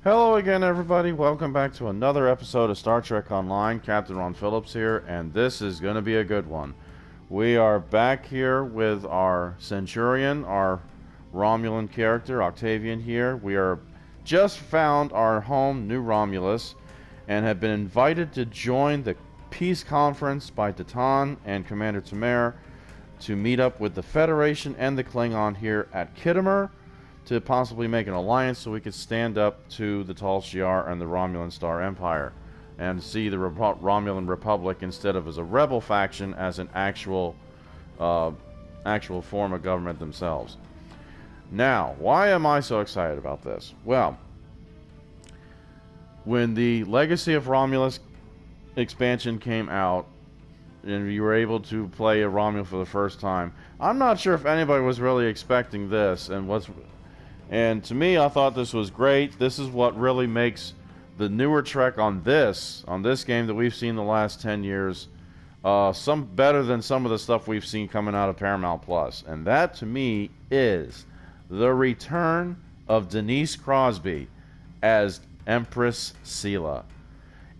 Hello again, everybody. Welcome back to another episode of Star Trek Online. Captain Ron Phillips here, and this is going to be a good one. We are back here with our Centurion, our Romulan character, Octavian here. We are just found our home, New Romulus, and have been invited to join the peace conference by Datan and Commander Tamer to meet up with the Federation and the Klingon here at Khitomer to possibly make an alliance so we could stand up to the Tal Shiar and the Romulan Star Empire and see the Romulan Republic instead of as a rebel faction as an actual form of government themselves. Now, why am I so excited about this? Well, when the Legacy of Romulus expansion came out and you were able to play a Romulan for the first time, I'm not sure if anybody was really expecting this, and to me, I thought this was great. This is what really makes the newer Trek on this game that we've seen the last 10 years some better than some of the stuff we've seen coming out of Paramount Plus. And that, to me, is the return of Denise Crosby as Empress Sela.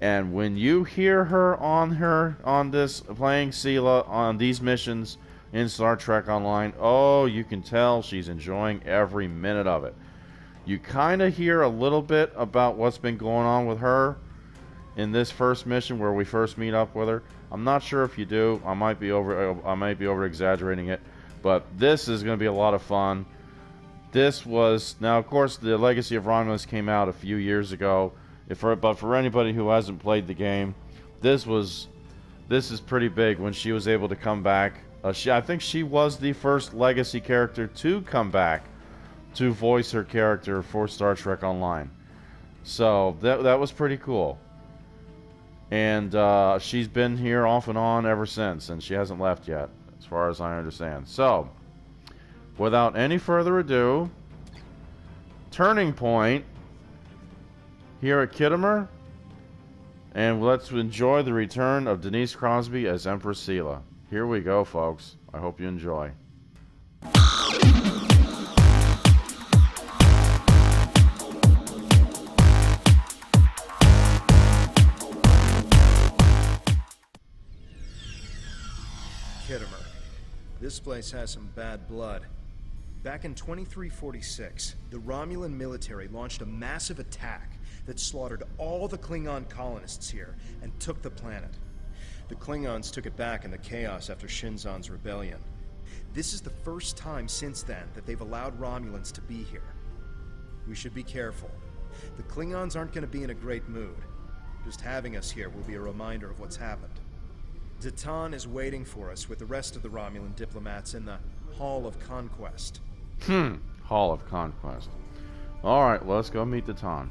And when you hear her on this playing Sela on these missions in Star Trek Online, oh, you can tell she's enjoying every minute of it. You kind of hear a little bit about what's been going on with her in this first mission where we first meet up with her. I'm not sure if you do. I might be over exaggerating it, but this is going to be a lot of fun. This was now, of course, the Legacy of Romulus came out a few years ago. But for anybody who hasn't played the game, this is pretty big when she was able to come back. I think she was the first Legacy character to come back to voice her character for Star Trek Online. So that was pretty cool. And she's been here off and on ever since, and she hasn't left yet, as far as I understand. So, without any further ado, turning point here at Khitomer, and let's enjoy the return of Denise Crosby as Empress Sela. Here we go, folks. I hope you enjoy. Khitomer. This place has some bad blood. Back in 2346, the Romulan military launched a massive attack that slaughtered all the Klingon colonists here and took the planet. The Klingons took it back in the chaos after Shinzon's rebellion. This is the first time since then that they've allowed Romulans to be here. We should be careful. The Klingons aren't going to be in a great mood. Just having us here will be a reminder of what's happened. Datan is waiting for us with the rest of the Romulan diplomats in the Hall of Conquest. Hall of Conquest. Alright, let's go meet Datan.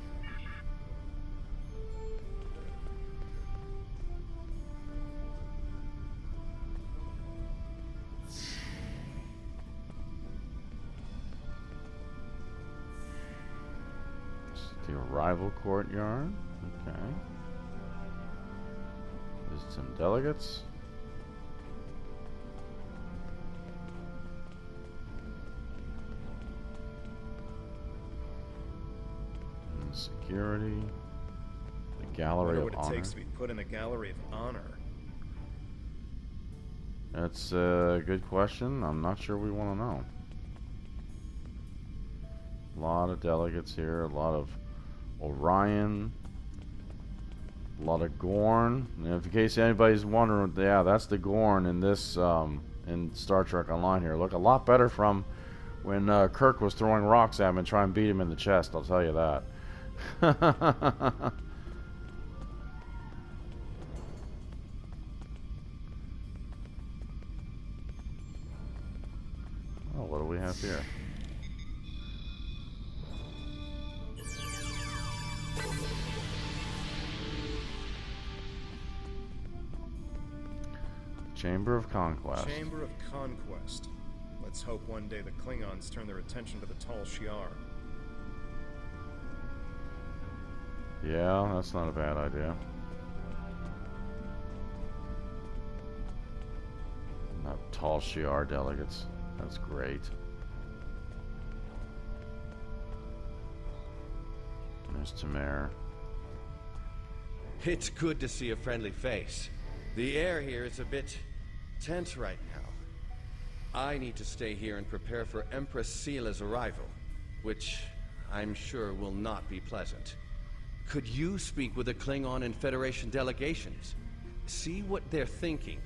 The arrival courtyard. Okay. There's some delegates. And security. The gallery of honor. What it takes to be put in a gallery of honor. That's a good question. I'm not sure we want to know. A lot of delegates here. A lot of Orion, a lot of Gorn. And in case anybody's wondering, yeah, that's the Gorn in this in Star Trek Online here. Look a lot better from when Kirk was throwing rocks at him and trying to beat him in the chest. I'll tell you that. Oh, what do we have here? Chamber of Conquest. Chamber of Conquest. Let's hope one day the Klingons turn their attention to the Tal Shiar. Yeah, that's not a bad idea. Not Tal Shiar delegates. That's great. There's Tamara. It's good to see a friendly face. The air here is a bit tense right now. I need to stay here and prepare for Empress Seela's arrival, which I'm sure will not be pleasant. Could you speak with the Klingon and Federation delegations? See what they're thinking.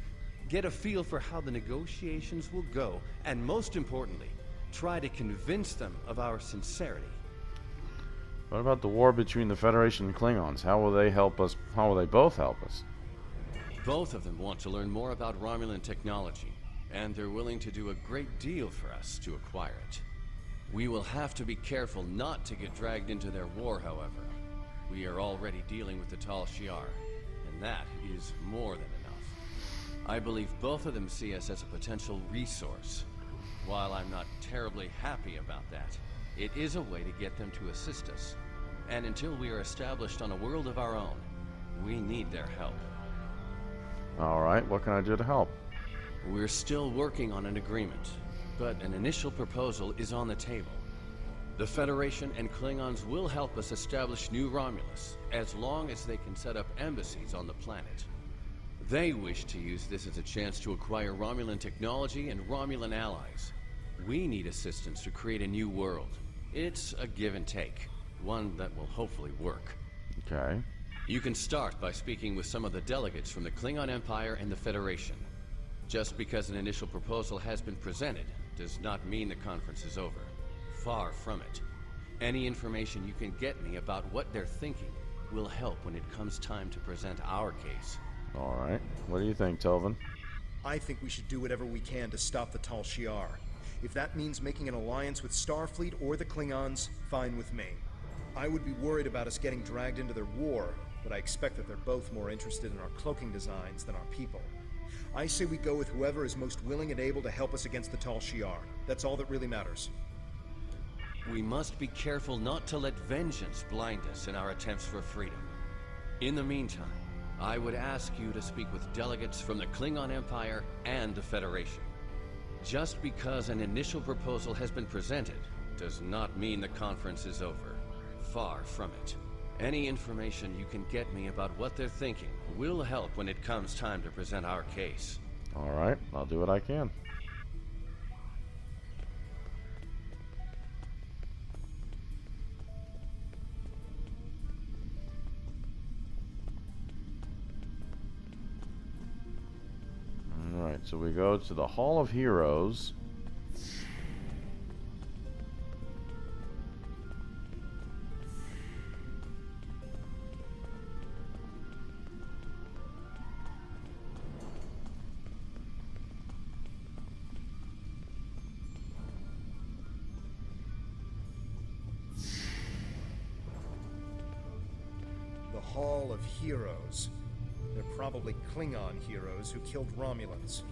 Get a feel for how the negotiations will go, and most importantly, try to convince them of our sincerity. What about the war between the Federation and Klingons? How will they help us? How will they both help us? Both of them want to learn more about Romulan technology, and they're willing to do a great deal for us to acquire it. We will have to be careful not to get dragged into their war, however. We are already dealing with the Tal Shiar, and that is more than enough. I believe both of them see us as a potential resource. While I'm not terribly happy about that, it is a way to get them to assist us. And until we are established on a world of our own, we need their help. Alright, what can I do to help? We're still working on an agreement, but an initial proposal is on the table. The Federation and Klingons will help us establish New Romulus, as long as they can set up embassies on the planet. They wish to use this as a chance to acquire Romulan technology and Romulan allies. We need assistance to create a new world. It's a give and take, one that will hopefully work. Okay. You can start by speaking with some of the delegates from the Klingon Empire and the Federation. Just because an initial proposal has been presented does not mean the conference is over. Far from it. Any information you can get me about what they're thinking will help when it comes time to present our case. Alright. What do you think, Tovin? I think we should do whatever we can to stop the Tal Shiar. If that means making an alliance with Starfleet or the Klingons, fine with me. I would be worried about us getting dragged into their war, but I expect that they're both more interested in our cloaking designs than our people. I say we go with whoever is most willing and able to help us against the Tal Shiar. That's all that really matters. We must be careful not to let vengeance blind us in our attempts for freedom. In the meantime, I would ask you to speak with delegates from the Klingon Empire and the Federation. Just because an initial proposal has been presented does not mean the conference is over. Far from it. Any information you can get me about what they're thinking will help when it comes time to present our case. Alright, I'll do what I can. Alright, so we go to the Hall of Heroes. Hall of Heroes. They're probably Klingon heroes who killed Romulans.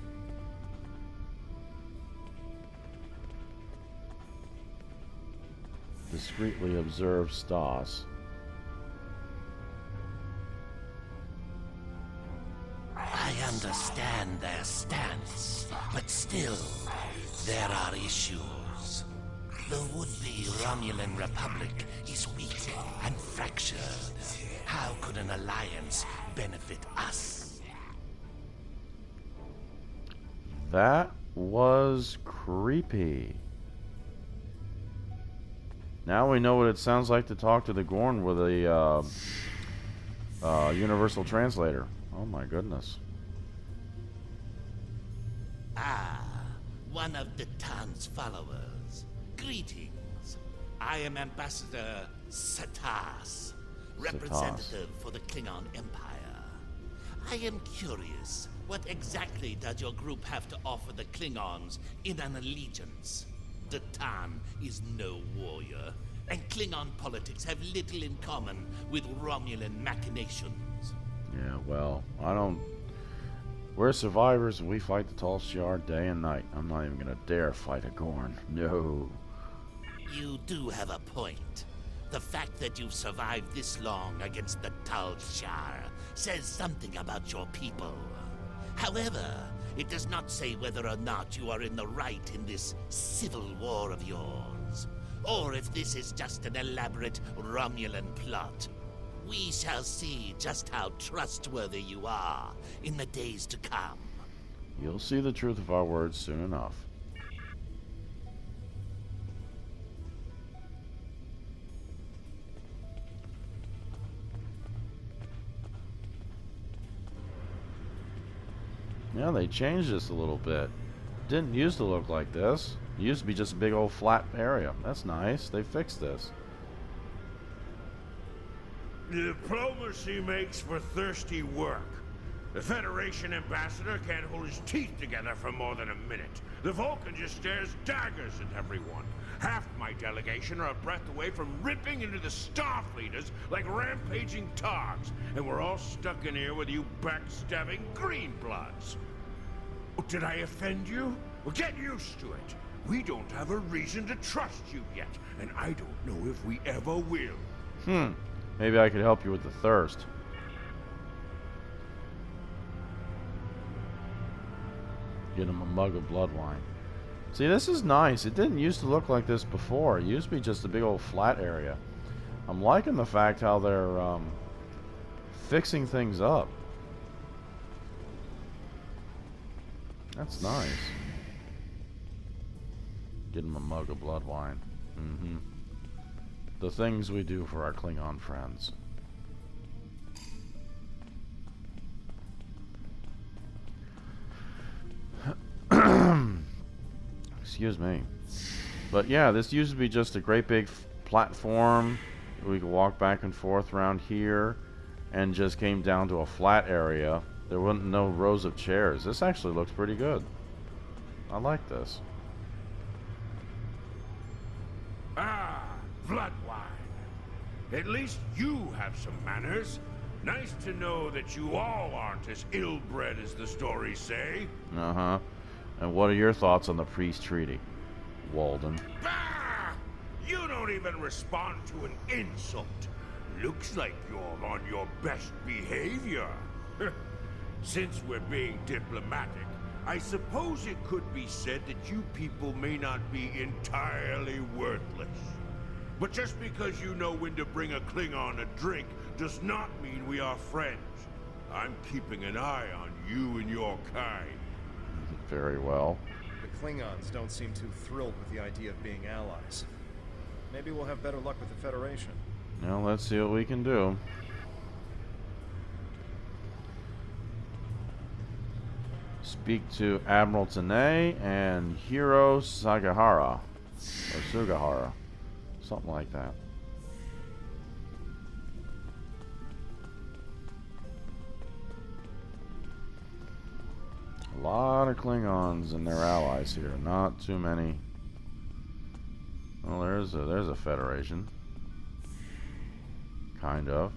Discreetly observe Stas. I understand their stance, but still, there are issues. The would-be Romulan Republic is weak and fractured. How could an alliance benefit us? That was creepy. Now we know what it sounds like to talk to the Gorn with a universal translator. Oh my goodness. Ah, one of the Tan's followers. Greetings. I am Ambassador Satas, representative for the Klingon Empire. I am curious, what exactly does your group have to offer the Klingons in an allegiance? The Tan is no warrior, and Klingon politics have little in common with Romulan machinations. Yeah, well, I don't... We're survivors and we fight the Tal Shiar day and night. I'm not even gonna dare fight a Gorn. No. You do have a point. The fact that you've survived this long against the Tal Shiar says something about your people. However, it does not say whether or not you are in the right in this civil war of yours. or if this is just an elaborate Romulan plot. We shall see just how trustworthy you are in the days to come. You'll see the truth of our words soon enough. Yeah, they changed this a little bit. Didn't used to look like this. It used to be just a big old flat area. That's nice. They fixed this. Diplomacy makes for thirsty work. The Federation ambassador can't hold his teeth together for more than a minute. The Vulcan just stares daggers at everyone. Half my delegation are a breath away from ripping into the Starfleeters like rampaging togs, and we're all stuck in here with you backstabbing greenbloods. Oh, did I offend you? Well, get used to it. We don't have a reason to trust you yet, and I don't know if we ever will. Maybe I could help you with the thirst. Get him a mug of blood wine. See, this is nice. It didn't used to look like this before. It used to be just a big old flat area. I'm liking the fact how they're fixing things up. That's nice. Get him a mug of blood wine. The things we do for our Klingon friends. Excuse me. But yeah, this used to be just a great big platform. We could walk back and forth around here, and just came down to a flat area. There wasn't no rows of chairs. This actually looks pretty good. I like this. Ah, blood wine. At least you have some manners. Nice to know that you all aren't as ill-bred as the stories say. Uh-huh. And what are your thoughts on the Peace Treaty, Walden? Bah! You don't even respond to an insult. Looks like you're on your best behavior. Since we're being diplomatic, I suppose it could be said that you people may not be entirely worthless. But just because you know when to bring a Klingon a drink does not mean we are friends. I'm keeping an eye on you and your kind. Very well. The Klingons don't seem too thrilled with the idea of being allies. Maybe we'll have better luck with the Federation. Now let's see what we can do. Speak to Admiral Tanay and Hiro Sagahara. Or Sugahara. Something like that. A lot of Klingons and their allies here. Not too many. Well, there's a Federation. Kind of.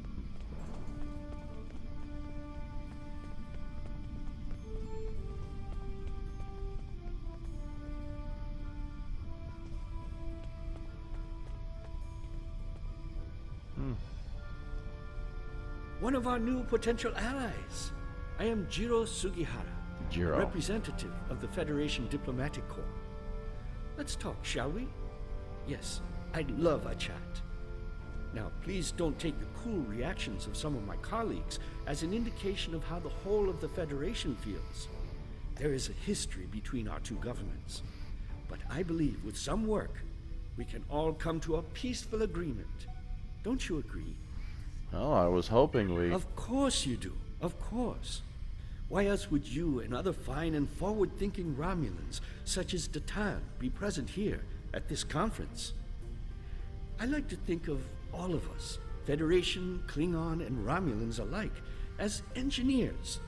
One of our new potential allies. I am Jiro Sugihara, Jiro. representative of the Federation Diplomatic Corps. Let's talk, shall we? Yes, I'd love a chat. Now, please don't take the cool reactions of some of my colleagues as an indication of how the whole of the Federation feels. There is a history between our two governments. But I believe with some work, we can all come to a peaceful agreement. Don't you agree? Well, I was hoping we... Of course you do. Of course. Why else would you and other fine and forward-thinking Romulans, such as Datan, be present here at this conference? I like to think of all of us, Federation, Klingon, and Romulans alike, as engineers.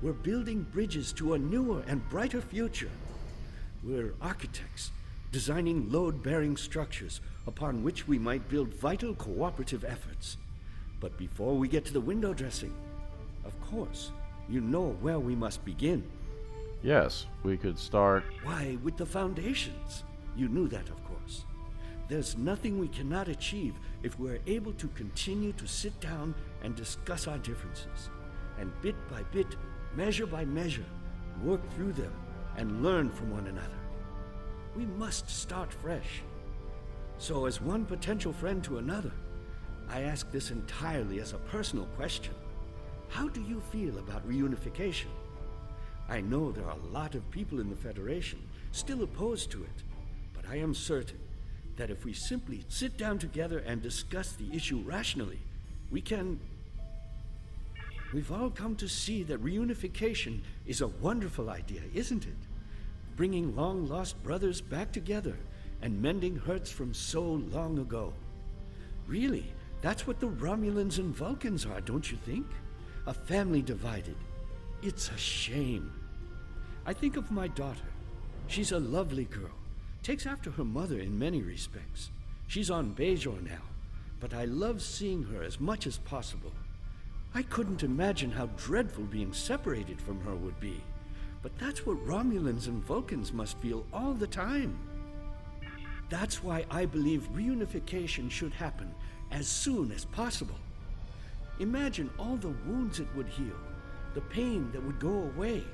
We're building bridges to a newer and brighter future. We're architects, designing load-bearing structures upon which we might build vital cooperative efforts. But before we get to the window dressing, of course, you know where we must begin. Yes, we could start... Why, with the foundations. You knew that, of course. There's nothing we cannot achieve if we're able to continue to sit down and discuss our differences, and bit by bit, measure by measure, work through them and learn from one another. We must start fresh. So as one potential friend to another, I ask this entirely as a personal question. How do you feel about reunification? I know there are a lot of people in the Federation still opposed to it, but I am certain that if we simply sit down together and discuss the issue rationally, we can... We've all come to see that reunification is a wonderful idea, isn't it? Bringing long-lost brothers back together and mending hurts from so long ago. Really, that's what the Romulans and Vulcans are, don't you think? A family divided. It's a shame. I think of my daughter. She's a lovely girl. Takes after her mother in many respects. She's on Bajor now, but I love seeing her as much as possible. I couldn't imagine how dreadful being separated from her would be. But that's what Romulans and Vulcans must feel all the time. That's why I believe reunification should happen as soon as possible. Imagine all the wounds it would heal, the pain that would go away.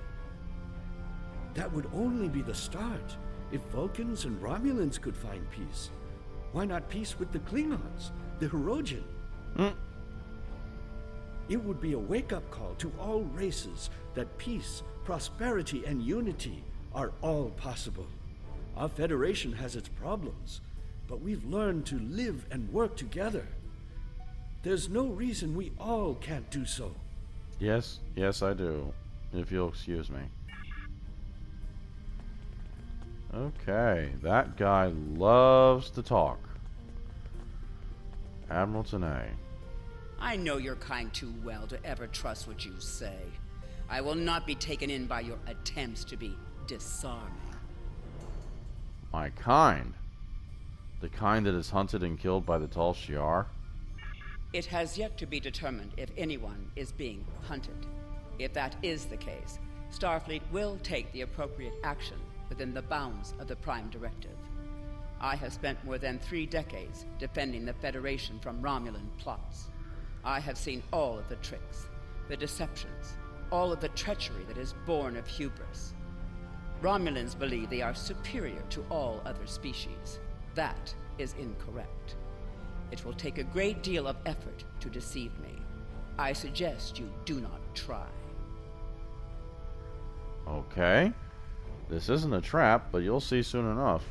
That would only be the start. If Vulcans and Romulans could find peace, why not peace with the Klingons, the Hirogen? It would be a wake-up call to all races that peace, prosperity, and unity are all possible. Our Federation has its problems, but we've learned to live and work together. There's no reason we all can't do so. Yes, I do. If you'll excuse me. Okay, that guy loves to talk. Admiral Tenay. I know your kind too well to ever trust what you say. I will not be taken in by your attempts to be disarming. My kind? The kind that is hunted and killed by the Tal Shiar? It has yet to be determined if anyone is being hunted. If that is the case, Starfleet will take the appropriate action within the bounds of the Prime Directive. I have spent more than 3 decades defending the Federation from Romulan plots. I have seen all of the tricks, the deceptions, all of the treachery that is born of hubris. Romulans believe they are superior to all other species. That is incorrect. It will take a great deal of effort to deceive me. I suggest you do not try. Okay. This isn't a trap, but you'll see soon enough.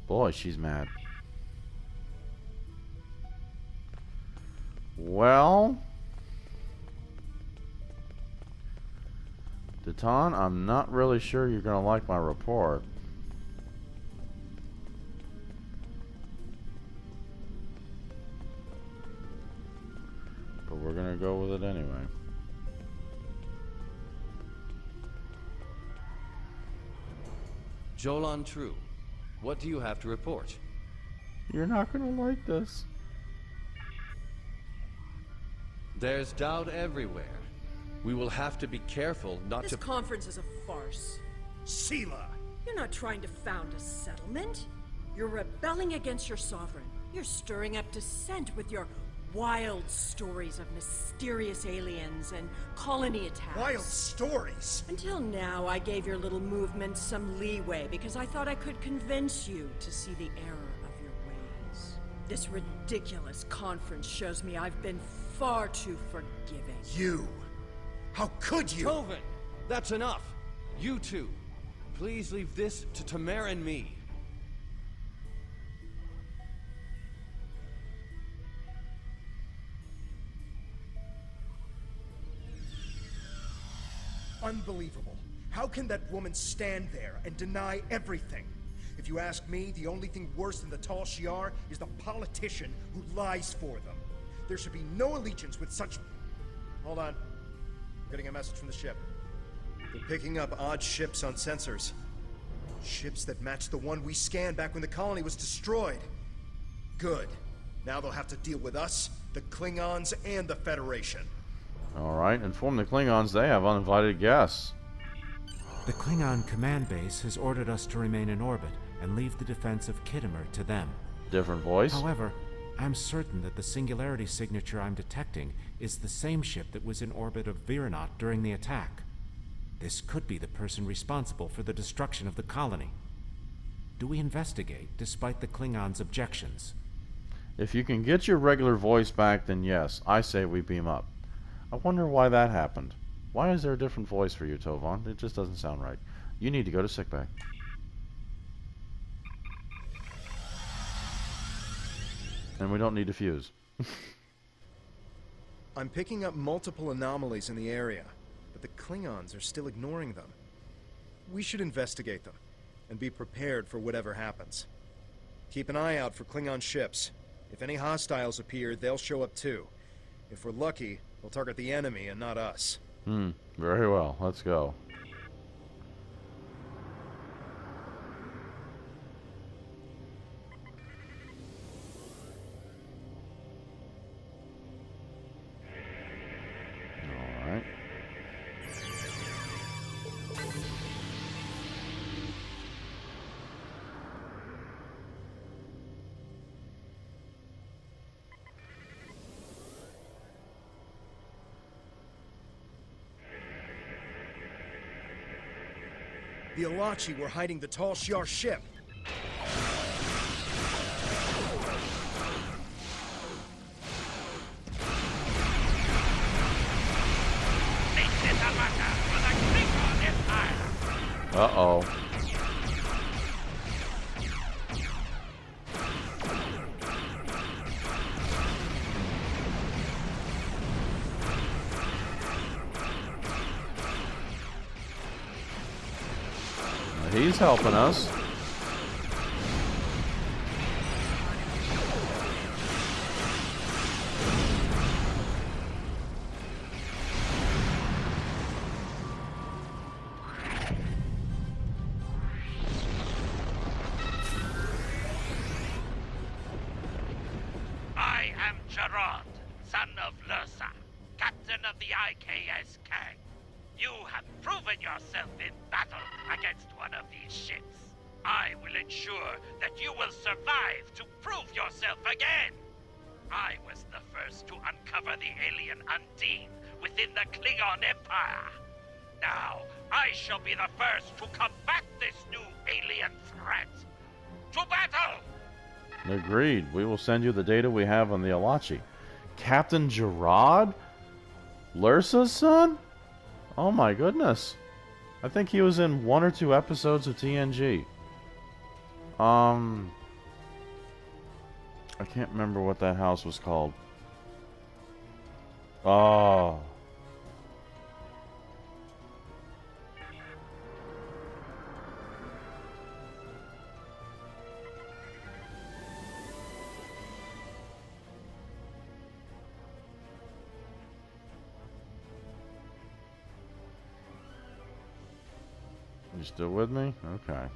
Boy, she's mad. Well, Deton, I'm not really sure you're gonna like my report. But we're gonna go with it anyway. Jolan True, what do you have to report? You're not gonna like this. There's doubt everywhere. We will have to be careful not This to... conference is a farce. Sela! You're not trying to found a settlement. You're rebelling against your sovereign. You're stirring up dissent with your wild stories of mysterious aliens and colony attacks. Wild stories? Until now, I gave your little movement some leeway because I thought I could convince you to see the error of your ways. This ridiculous conference shows me I've been far too forgiving. You! How could you? Tovin! That's enough! You two, please leave this to Tamara and me. Unbelievable. How can that woman stand there and deny everything? If you ask me, the only thing worse than the Tal Shiar is the politician who lies for them. There should be no allegiance with such... Hold on. I'm getting a message from the ship. They're picking up odd ships on sensors. Ships that match the one we scanned back when the colony was destroyed. Good. Now they'll have to deal with us, the Klingons, and the Federation. Alright, inform the Klingons they have uninvited guests. The Klingon command base has ordered us to remain in orbit and leave the defense of Khitomer to them. Different voice. However, I'm certain that the singularity signature I'm detecting is the same ship that was in orbit of Viranot during the attack. This could be the person responsible for the destruction of the colony. do we investigate despite the Klingons' objections? If you can get your regular voice back, then yes, I say we beam up. I wonder why that happened. Why is there a different voice for you, Tovan? It just doesn't sound right. You need to go to sickbay. And we don't need to fuse. I'm picking up multiple anomalies in the area, but the Klingons are still ignoring them. We should investigate them, and be prepared for whatever happens. Keep an eye out for Klingon ships. If any hostiles appear, they'll show up too. If we're lucky, they'll target the enemy and not us. Very well. Let's go. Alright. The Alachi were hiding the Tal Shiar ship. Uh-oh. He's helping us. I am Gerard, son of Lursa, captain of the IKS Kang. You have proven yourself in battle against one of these ships. I will ensure that you will survive to prove yourself again. I was the first to uncover the alien Undine within the Klingon Empire. Now, I shall be the first to combat this new alien threat. To battle! Agreed. We will send you the data we have on the Alachi. Captain Gerard? Lursa's son? Oh my goodness. I think he was in 1 or 2 episodes of TNG. I can't remember what that house was called. Oh. You still with me? Okay.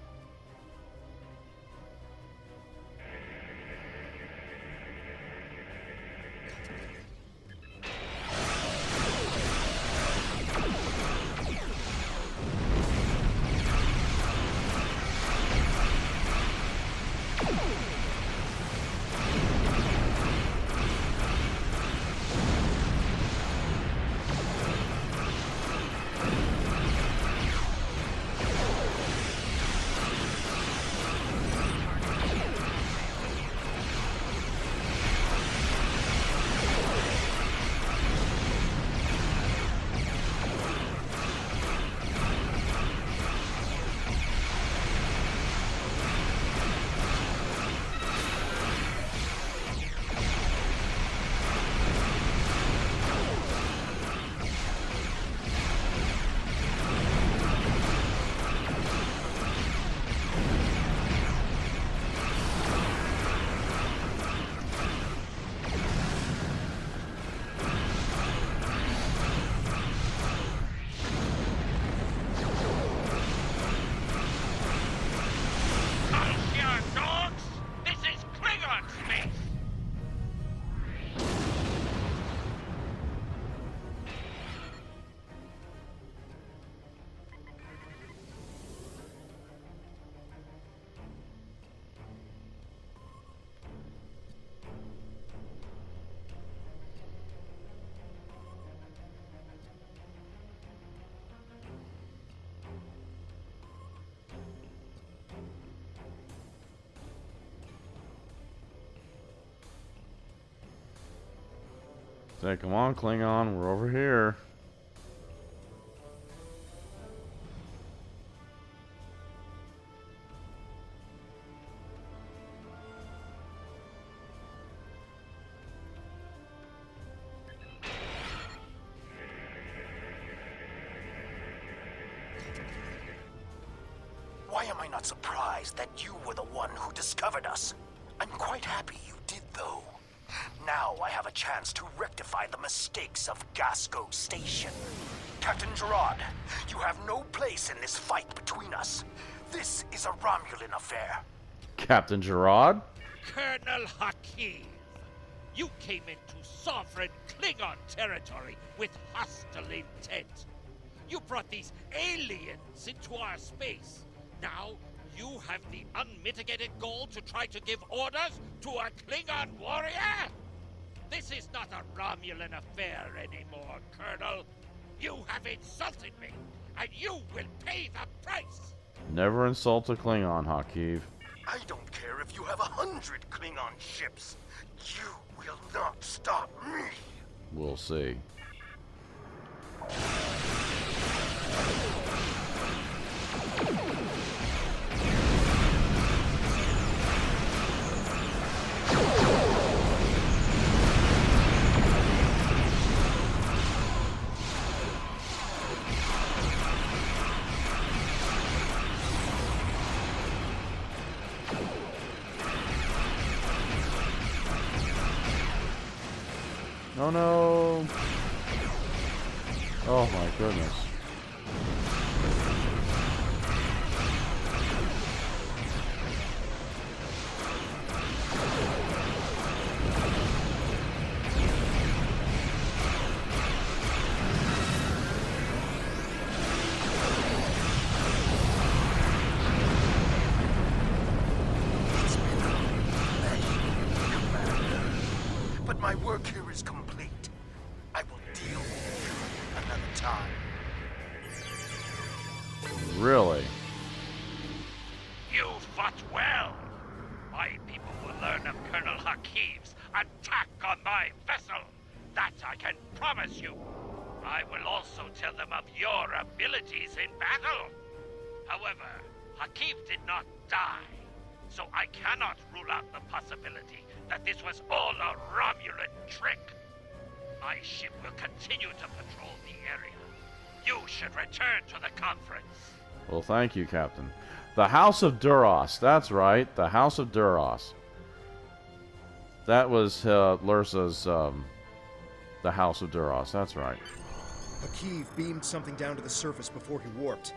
Say, come on, Klingon, we're over here. Why am I not surprised that you were the one who discovered us? I'm quite happy you did, though. Now I have a chance to rectify the mistakes of Gasco Station. Captain Gerard, you have no place in this fight between us. This is a Romulan affair. Captain Gerard? Colonel Hakeem, you came into sovereign Klingon territory with hostile intent. You brought these aliens into our space. Now, you have the unmitigated goal to try to give orders to a Klingon warrior? This is not a Romulan affair anymore, Colonel. You have insulted me, and you will pay the price. Never insult a Klingon, Hakeem. I don't care if you have 100 Klingon ships. You will not stop me. We'll see. Oh no! Oh my goodness. It's been a pleasure, Commander. But my work here is complete. I will deal with you another time. Really? You fought well. My people will learn of Colonel Hakeem's attack on my vessel. That I can promise you. I will also tell them of your abilities in battle. However, Hakeem did not die, so I cannot rule out the possibility that this was all a Romulan trick. My ship will continue to patrol the area. You should return to the conference. Well, thank you, Captain. The House of Duras. That's right, the House of Duras. That was Lursa's, the House of Duras. That's right. Hakeem beamed something down to the surface before he warped.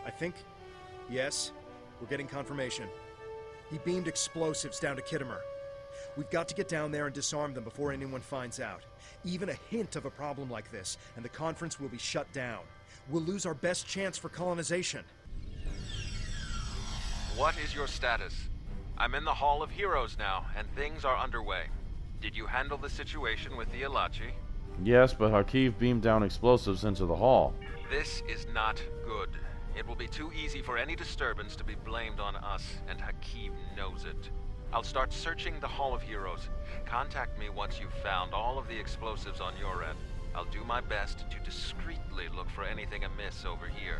I think? Yes, we're getting confirmation. He beamed explosives down to Kittimer. We've got to get down there and disarm them before anyone finds out. Even a hint of a problem like this, and the conference will be shut down. We'll lose our best chance for colonization. What is your status? I'm in the Hall of Heroes now, and things are underway. Did you handle the situation with the Elachi? Yes, but Hakeem beamed down explosives into the hall. This is not good. It will be too easy for any disturbance to be blamed on us, and Hakeem knows it. I'll start searching the Hall of Heroes. Contact me once you've found all of the explosives on your end. I'll do my best to discreetly look for anything amiss over here.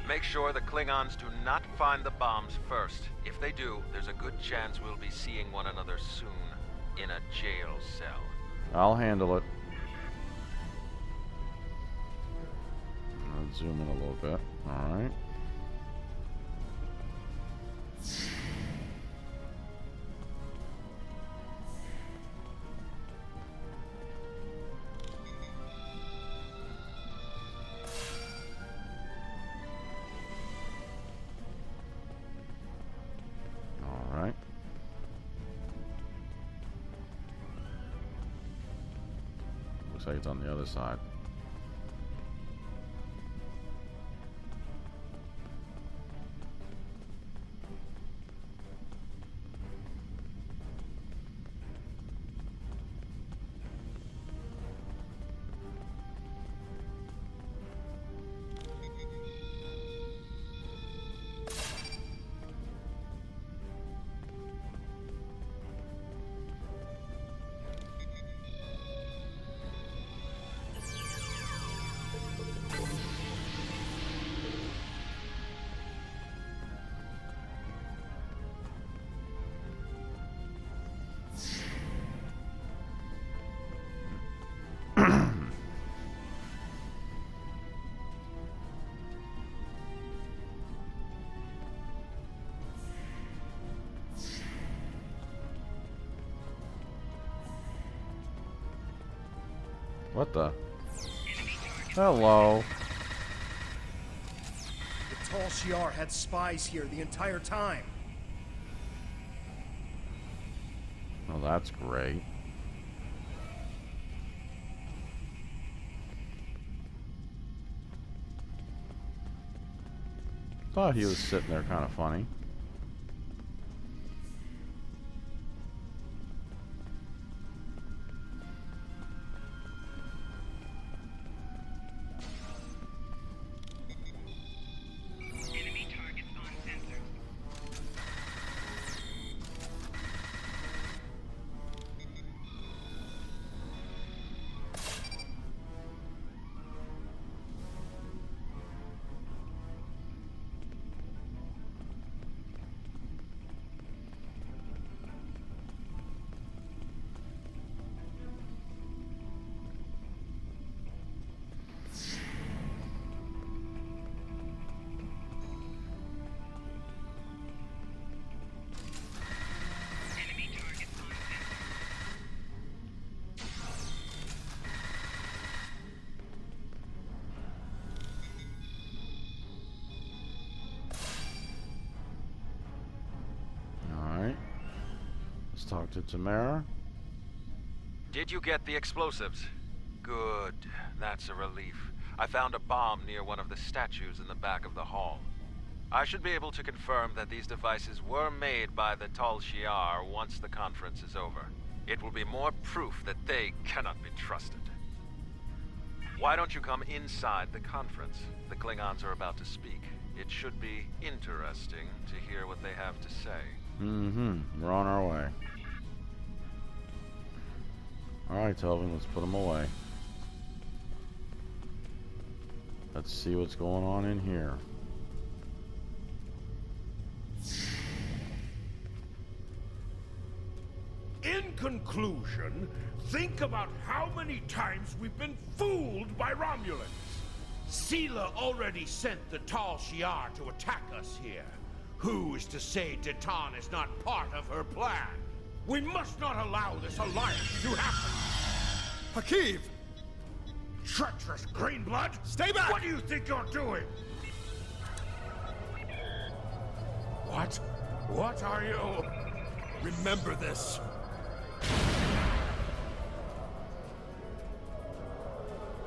Make sure the Klingons do not find the bombs first. If they do, there's a good chance we'll be seeing one another soon in a jail cell. I'll handle it. I'll zoom in a little bit. Alright. Alright. Looks like it's on the other side. What the? Hello. The Tal Shiar had spies here the entire time. Well, that's great. Thought he was sitting there kind of funny. Talk to Tamara. Did you get the explosives? Good. That's a relief. I found a bomb near one of the statues in the back of the hall. I should be able to confirm that these devices were made by the Tal Shiar once the conference is over. It will be more proof that they cannot be trusted. Why don't you come inside the conference? The Klingons are about to speak. It should be interesting to hear what they have to say. We're on our way. Alright, Telvin, let's put them away. Let's see what's going on in here. In conclusion, think about how many times we've been fooled by Romulans. Sela already sent the Tal Shiar to attack us here. Who is to say Detan is not part of her plan? We must not allow this alliance to happen. Hakiv! Treacherous Greenblood! Stay back! What do you think you're doing? What? What are you? Remember this.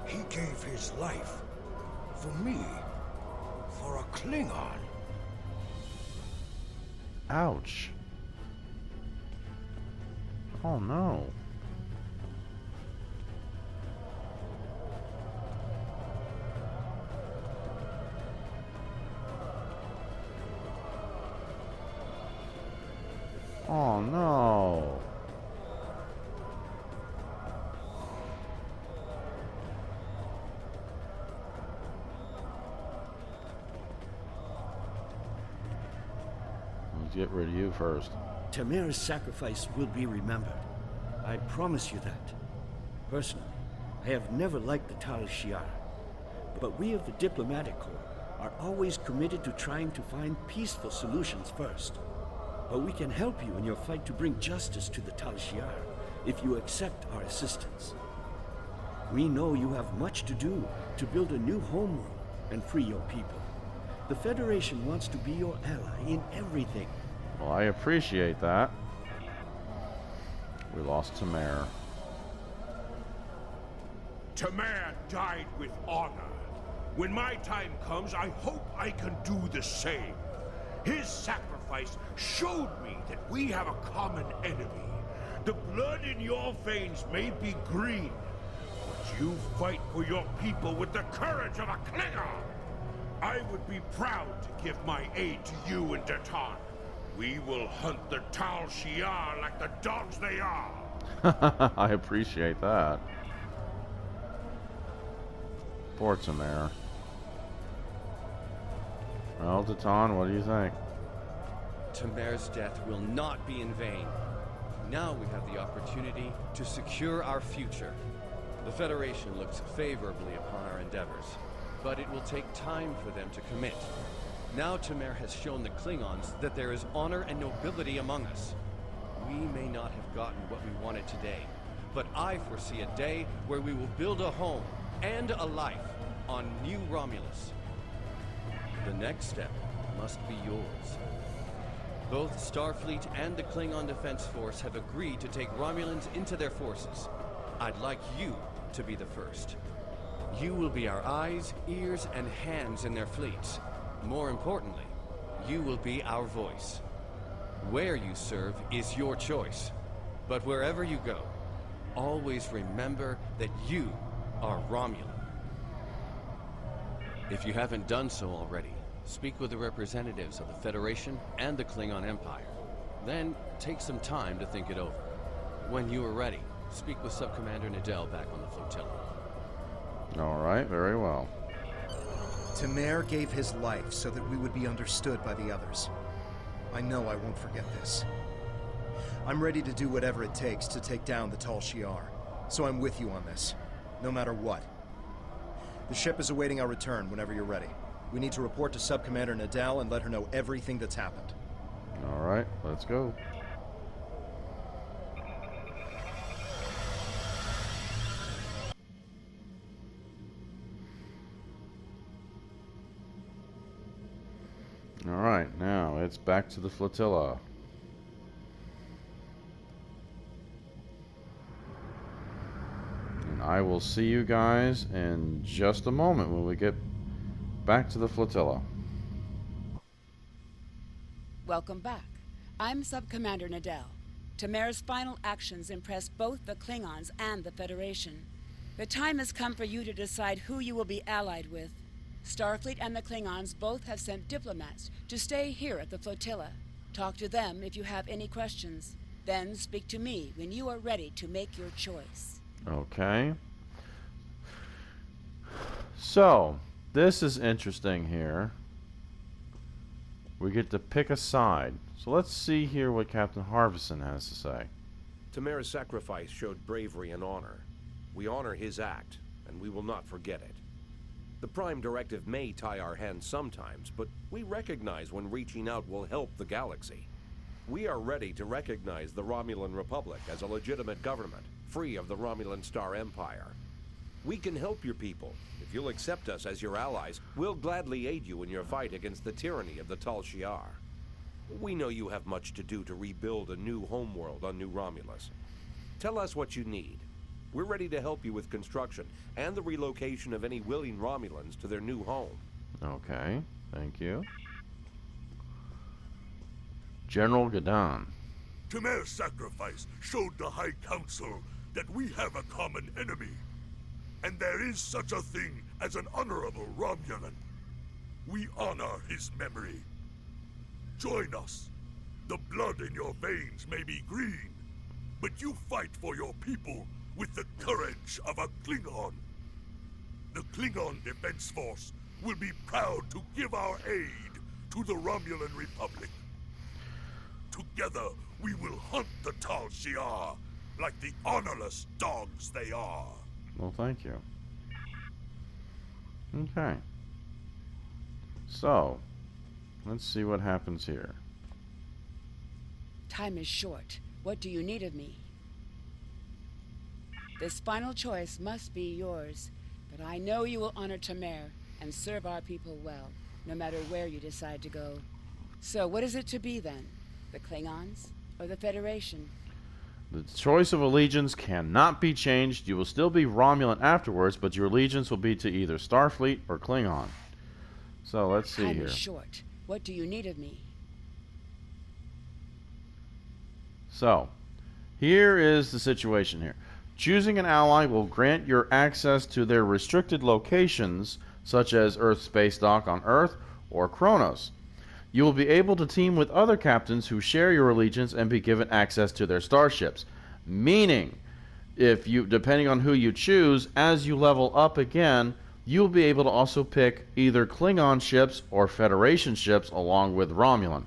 He gave his life for me, for a Klingon. Ouch. Oh no. Oh no. Let's get rid of you first. Tamara's sacrifice will be remembered. I promise you that. Personally, I have never liked the Tal Shiar, but we of the Diplomatic Corps are always committed to trying to find peaceful solutions first. But we can help you in your fight to bring justice to the Tal Shiar if you accept our assistance. We know you have much to do to build a new homeworld and free your people. The Federation wants to be your ally in everything. Well, I appreciate that. We lost Tamara. Tamara died with honor. When my time comes, I hope I can do the same. His sacrifice showed me that we have a common enemy. The blood in your veins may be green, but you fight for your people with the courage of a Klingon. I would be proud to give my aid to you and Detan. We will hunt the Tal Shiar like the dogs they are. I appreciate that. Poor Tamara. Well, Detan, what do you think? Tamara's death will not be in vain. Now we have the opportunity to secure our future. The Federation looks favorably upon our endeavors, but it will take time for them to commit. Now Tamara has shown the Klingons that there is honor and nobility among us. We may not have gotten what we wanted today, but I foresee a day where we will build a home and a life on New Romulus. The next step must be yours. Both Starfleet and the Klingon Defense Force have agreed to take Romulans into their forces. I'd like you to be the first. You will be our eyes, ears, and hands in their fleets. More importantly, you will be our voice. Where you serve is your choice. But wherever you go, always remember that you are Romulan. If you haven't done so already, speak with the representatives of the Federation and the Klingon Empire. Then take some time to think it over. When you are ready, speak with Subcommander Nadell back on the flotilla. All right, very well. Temer gave his life so that we would be understood by the others. I know I won't forget this. I'm ready to do whatever it takes to take down the Tal Shiar, so I'm with you on this, no matter what. The ship is awaiting our return whenever you're ready. We need to report to Subcommander Nadell and let her know everything that's happened. All right, let's go. All right, now it's back to the flotilla. And I will see you guys in just a moment when we get back to the flotilla. Welcome back. I'm Subcommander Nadell. Temer's final actions impressed both the Klingons and the Federation. The time has come for you to decide who you will be allied with. Starfleet and the Klingons both have sent diplomats to stay here at the flotilla. Talk to them if you have any questions. Then speak to me when you are ready to make your choice. Okay. So, this is interesting here. We get to pick a side. So let's see here what Captain Harvison has to say. Temer's sacrifice showed bravery and honor. We honor his act, and we will not forget it. The Prime Directive may tie our hands sometimes, but we recognize when reaching out will help the galaxy. We are ready to recognize the Romulan Republic as a legitimate government, free of the Romulan Star Empire. We can help your people. If you'll accept us as your allies, we'll gladly aid you in your fight against the tyranny of the Tal Shiar. We know you have much to do to rebuild a new homeworld on New Romulus. Tell us what you need. We're ready to help you with construction and the relocation of any willing Romulans to their new home. Okay, thank you. General Gadon. Temer's sacrifice showed the High Council that we have a common enemy. And there is such a thing as an honorable Romulan. We honor his memory. Join us. The blood in your veins may be green, but you fight for your people with the courage of a Klingon. The Klingon Defense Force will be proud to give our aid to the Romulan Republic. Together, we will hunt the Tal Shiar like the honorless dogs they are. Well, thank you. Okay. So, let's see what happens here. Time is short. What do you need of me? This final choice must be yours, but I know you will honor Temer and serve our people well, no matter where you decide to go. So what is it to be then? The Klingons or the Federation? The choice of allegiance cannot be changed. You will still be Romulan afterwards, but your allegiance will be to either Starfleet or Klingon. So let's see Time here. is short. What do you need of me? So, here is the situation here. Choosing an ally will grant your access to their restricted locations, such as Earth Space Dock on Earth or Kronos. You will be able to team with other captains who share your allegiance and be given access to their starships. Meaning, depending on who you choose, as you level up again, you'll be able to also pick either Klingon ships or Federation ships along with Romulan,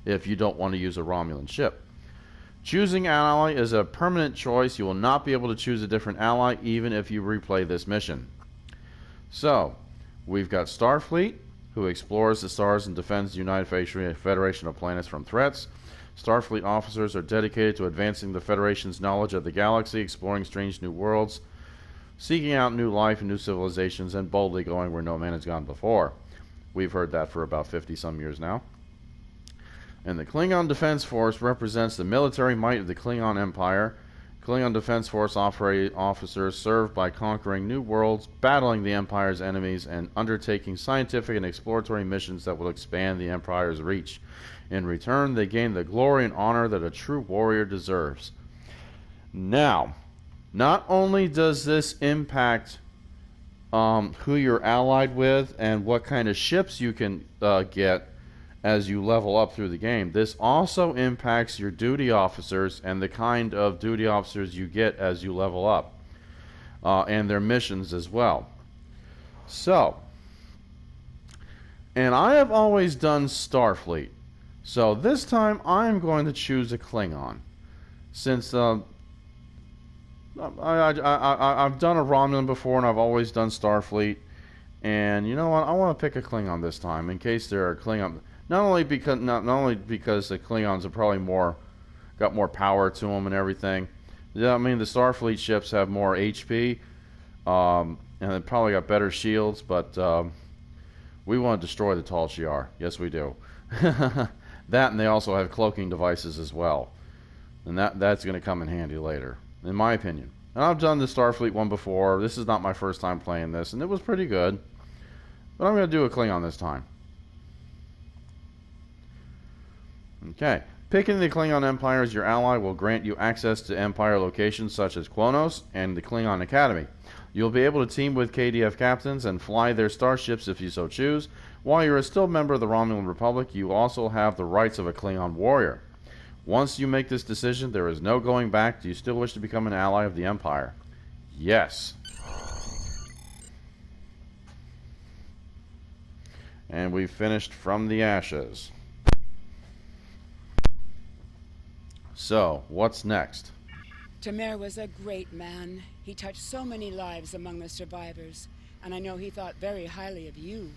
if you don't want to use a Romulan ship. Choosing an ally is a permanent choice. You will not be able to choose a different ally even if you replay this mission. So, we've got Starfleet, who explores the stars and defends the United Federation of planets from threats. Starfleet officers are dedicated to advancing the Federation's knowledge of the galaxy, exploring strange new worlds, seeking out new life and new civilizations, and boldly going where no man has gone before. We've heard that for about 50-some years now. And the Klingon Defense Force represents the military might of the Klingon Empire. Klingon Defense Force officers serve by conquering new worlds, battling the Empire's enemies, and undertaking scientific and exploratory missions that will expand the Empire's reach. In return, they gain the glory and honor that a true warrior deserves. Now, not only does this impact who you're allied with and what kind of ships you can get as you level up through the game, this also impacts your duty officers and the kind of duty officers you get as you level up, and their missions as well. So, and I have always done Starfleet, so this time I'm going to choose a Klingon, since I've done a Romulan before and I've always done Starfleet, and you know what, I want to pick a Klingon this time in case there are Klingon. Not only because the Klingons have probably got more power to them and everything. Yeah, I mean the Starfleet ships have more HP, and they probably got better shields. But we want to destroy the Tal Shiar. Yes, we do. That, and they also have cloaking devices as well, and that's going to come in handy later, in my opinion. And I've done the Starfleet one before. This is not my first time playing this, and it was pretty good. But I'm going to do a Klingon this time. Okay. Picking the Klingon Empire as your ally will grant you access to Empire locations such as Kronos and the Klingon Academy. You'll be able to team with KDF captains and fly their starships if you so choose. While you're still a member of the Romulan Republic, you also have the rights of a Klingon warrior. Once you make this decision, there is no going back. Do you still wish to become an ally of the Empire? Yes. And we've finished From the Ashes. So, what's next? Tamer was a great man. He touched so many lives among the survivors, and I know he thought very highly of you.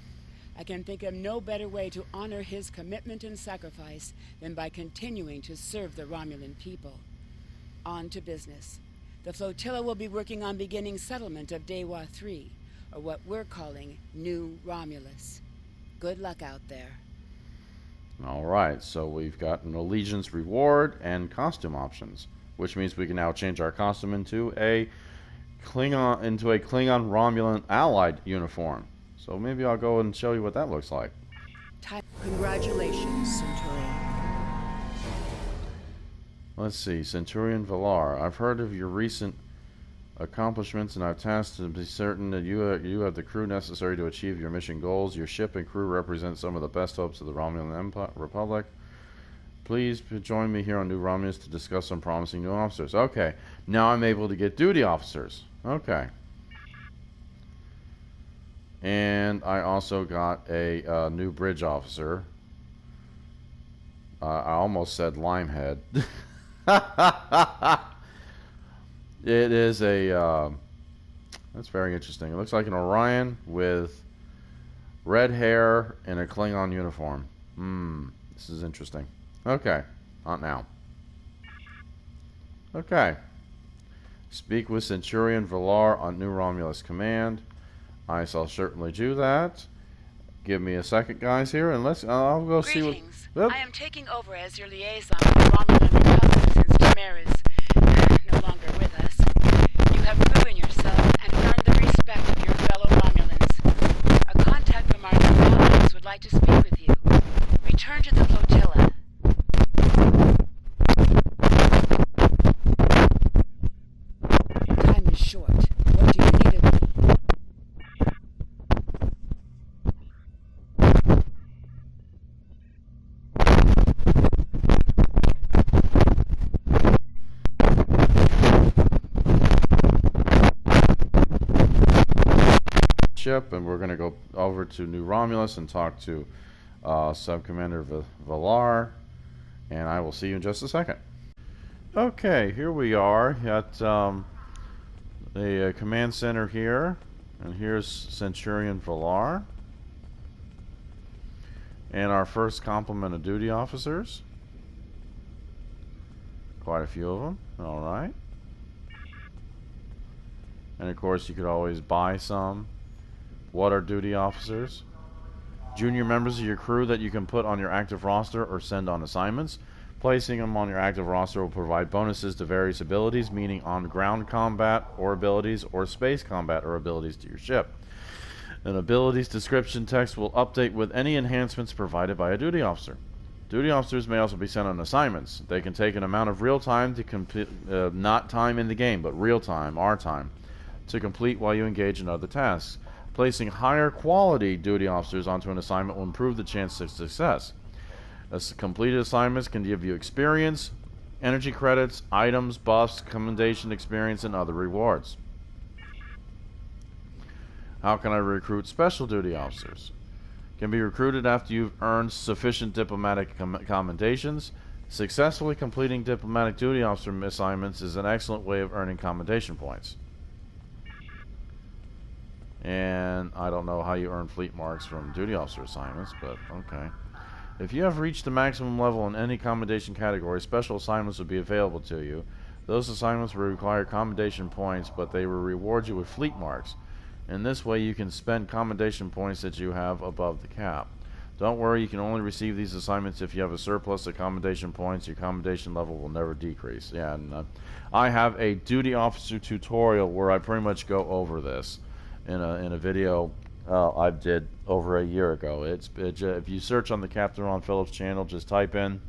I can think of no better way to honor his commitment and sacrifice than by continuing to serve the Romulan people. On to business. The flotilla will be working on beginning settlement of Dewa 3, or what we're calling New Romulus. Good luck out there. Alright, so we've got an allegiance reward and costume options, which means we can now change our costume into a Klingon Romulan allied uniform. So maybe I'll go and show you what that looks like. Congratulations, Centurion. Let's see, Centurion Valar. I've heard of your recent accomplishments, and I've tasked to be certain that you have the crew necessary to achieve your mission goals. Your ship and crew represent some of the best hopes of the Romulan Republic. Please join me here on New Romulus to discuss some promising new officers. Okay, now I'm able to get duty officers. Okay. And I also got a new bridge officer. I almost said Limehead. It is a, that's very interesting. It looks like an Orion with red hair and a Klingon uniform. This is interesting. Okay, not now. Okay. Speak with Centurion Valar on New Romulus command. I shall certainly do that. Give me a second, guys, here, and I'll go see what... Greetings. I am taking over as your liaison with the Romulan Republic since Tamer is no longer with us. You have proven yourself and earned the respect of your fellow Romulans. A contact from our New Romulus would like to speak with you. Return to the flotilla. Time is short. What do you need of me? Ship, and we're going to go over to New Romulus and talk to Sub-Commander Valar, and I will see you in just a second. Okay, here we are at the command center here, and here's Centurion Valar and our first complement of duty officers. quite a few of them. Alright. And of course, you could always buy some. What are duty officers? Junior members of your crew that you can put on your active roster or send on assignments. Placing them on your active roster will provide bonuses to various abilities, meaning on-ground combat or abilities or space combat or abilities to your ship. An abilities description text will update with any enhancements provided by a duty officer. Duty officers may also be sent on assignments. They can take an amount of real time to complete, not time in the game, but real time, our time, to complete while you engage in other tasks. Placing higher quality duty officers onto an assignment will improve the chance of success. Completed assignments can give you experience, energy credits, items, buffs, commendation experience, and other rewards. How can I recruit special duty officers? Can be recruited after you've earned sufficient diplomatic commendations. Successfully completing diplomatic duty officer assignments is an excellent way of earning commendation points. And I don't know how you earn fleet marks from duty officer assignments, but okay. If you have reached the maximum level in any commendation category, special assignments will be available to you. Those assignments will require commendation points, but they will reward you with fleet marks. In this way, you can spend commendation points that you have above the cap. Don't worry, you can only receive these assignments if you have a surplus of commendation points. Your commendation level will never decrease. Yeah, and I have a duty officer tutorial where I pretty much go over this in a video I did over a year ago. If you search on the Captain Ron Phillips channel, just type in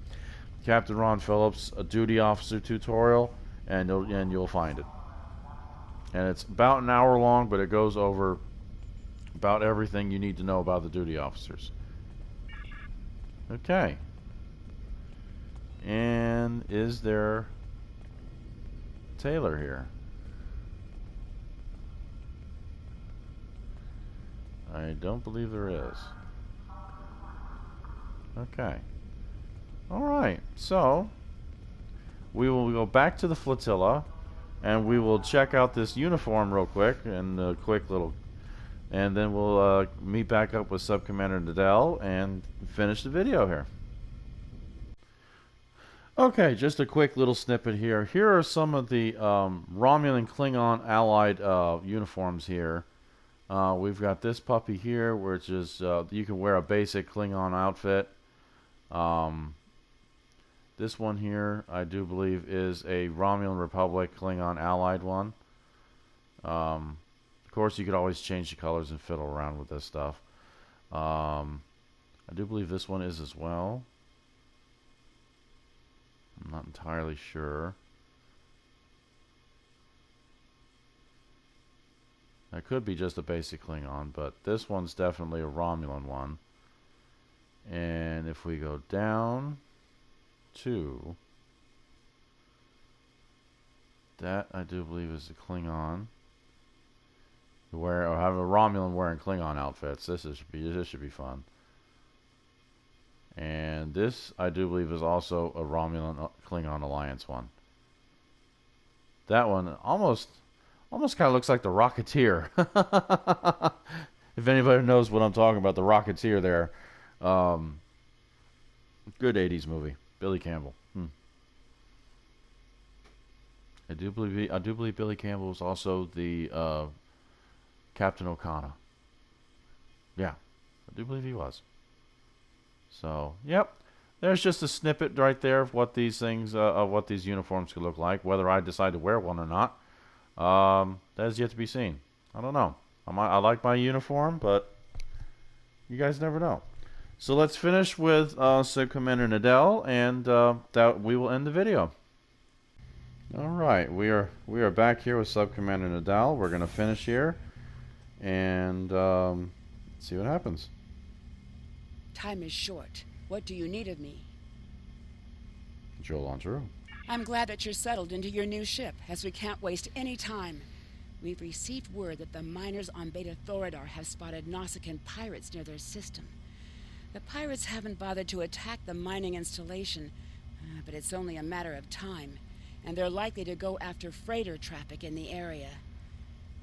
Captain Ron Phillips a duty officer tutorial, and you'll find it. And it's about an hour long, but it goes over about everything you need to know about the duty officers. Okay. And is there Taylor here? I don't believe there is. Okay. Alright, so we will go back to the flotilla, and we will check out this uniform real quick, and and then we'll meet back up with Sub Commander Nadell and finish the video here. Okay, just a quick little snippet here. Here are some of the Romulan Klingon allied uniforms here. We've got this puppy here, which is you can wear a basic Klingon outfit. This one here, I do believe, is a Romulan Republic Klingon allied one. Of course, you could always change the colors and fiddle around with this stuff. I do believe this one is as well. I'm not entirely sure. That could be just a basic Klingon, but this one's definitely a Romulan one. And if we go down to that, I do believe is a Klingon. Have a Romulan wearing Klingon outfits. This should be fun. And this, I do believe, is also a Romulan Klingon Alliance one. That one almost kind of looks like the Rocketeer. If anybody knows what I'm talking about, the Rocketeer there. Good 80s movie. Billy Campbell. I do believe Billy Campbell was also the Captain O'Connor. Yeah, I do believe he was. So, yep. There's just a snippet right there of what these things, what these uniforms could look like. Whether I decide to wear one or not, that is yet to be seen. I don't know. I like my uniform, but you guys never know. So let's finish with Sub Commander Nadell, and that we will end the video. All right, we are back here with Sub Commander Nadell. We're going to finish here, and see what happens. Time is short. What do you need of me? Joel Longeroux. I'm glad that you're settled into your new ship, as we can't waste any time. We've received word that the miners on Beta Thoradar have spotted Nausicaan pirates near their system. The pirates haven't bothered to attack the mining installation, but it's only a matter of time, and they're likely to go after freighter traffic in the area.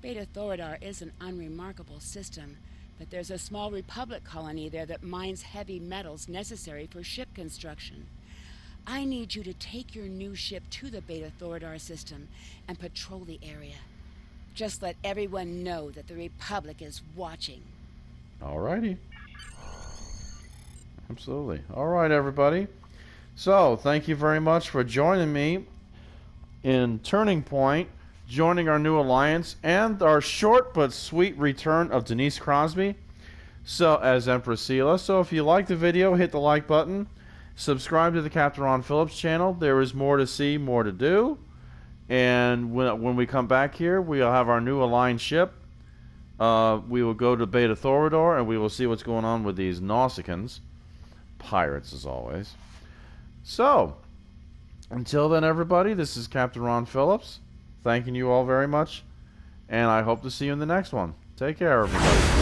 Beta Thoradar is an unremarkable system, but there's a small Republic colony there that mines heavy metals necessary for ship construction. I need you to take your new ship to the Beta Thoradar system and patrol the area. Just let everyone know that the Republic is watching. Alrighty. Absolutely. Alright, everybody. So, thank you very much for joining me in Turning Point, joining our new alliance, and our short but sweet return of Denise Crosby as Empress Sela. So if you liked the video, hit the like button. Subscribe to the Captain Ron Phillips channel. There is more to see, more to do. And when we come back here, we'll have our new aligned ship. We will go to Beta Thoradar, and we will see what's going on with these Nausicaans. Pirates, as always. So, until then, everybody, this is Captain Ron Phillips. Thanking you all very much. And I hope to see you in the next one. Take care, everybody.